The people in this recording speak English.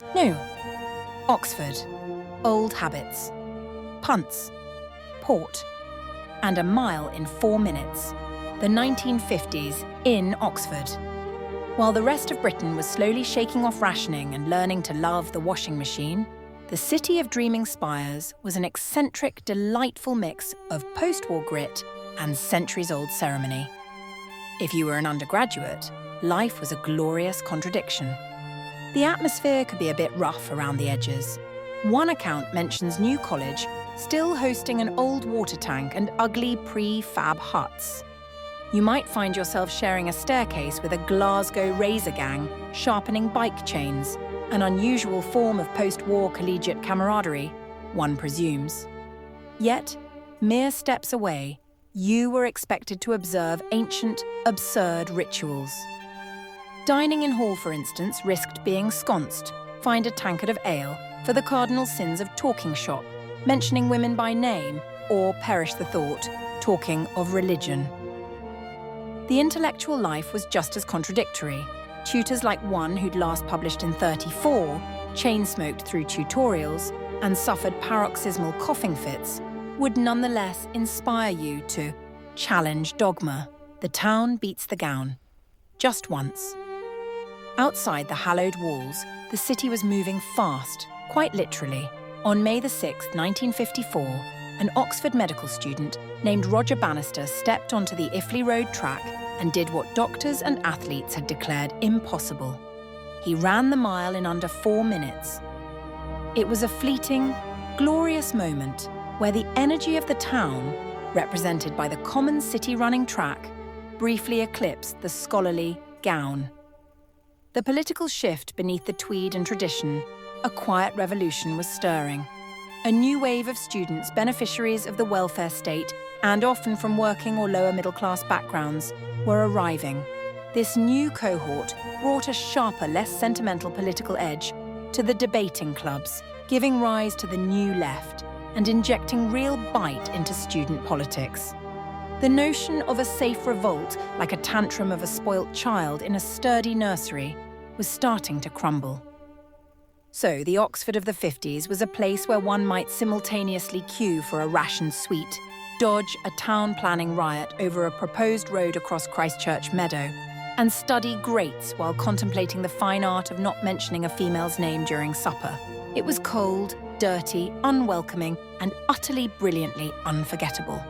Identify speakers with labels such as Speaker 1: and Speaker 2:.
Speaker 1: No. Oxford. Old habits. Punts. Port. And a mile in 4 minutes. The 1950s in Oxford. While the rest of Britain was slowly shaking off rationing and learning to love the washing machine, the city of dreaming spires was an eccentric, delightful mix of post-war grit and centuries-old ceremony. If you were an undergraduate, life was a glorious contradiction. The atmosphere could be a bit rough around the edges. One account mentions New College still hosting an old water tank and ugly prefab huts. You might find yourself sharing a staircase with a Glasgow razor gang sharpening bike chains, an unusual form of post-war collegiate camaraderie, one presumes. Yet, mere steps away, you were expected to observe ancient, absurd rituals. Dining in hall, for instance, risked being sconced, find a tankard of ale for the cardinal sins of talking shop, mentioning women by name, or, perish the thought, talking of religion. The intellectual life was just as contradictory. Tutors like one who'd last published in 1934, chain-smoked through tutorials, and suffered paroxysmal coughing fits, would nonetheless inspire you to challenge dogma. The town beats the gown. Just once. Outside the hallowed walls, the city was moving fast, quite literally. On May 6, 1954, an Oxford medical student named Roger Bannister stepped onto the Iffley Road track and did what doctors and athletes had declared impossible. He ran the mile in under 4 minutes. It was a fleeting, glorious moment where the energy of the town, represented by the common city-running track, briefly eclipsed the scholarly gown. The political shift beneath the tweed and tradition, a quiet revolution was stirring. A new wave of students, beneficiaries of the welfare state, and often from working or lower middle-class backgrounds, were arriving. This new cohort brought a sharper, less sentimental political edge to the debating clubs, giving rise to the new left and injecting real bite into student politics. The notion of a safe revolt, like a tantrum of a spoilt child in a sturdy nursery, was starting to crumble. So the Oxford of the 50s was a place where one might simultaneously queue for a ration sweet, dodge a town planning riot over a proposed road across Christchurch Meadow, and study greats while contemplating the fine art of not mentioning a female's name during supper. It was cold, dirty, unwelcoming, and utterly brilliantly unforgettable.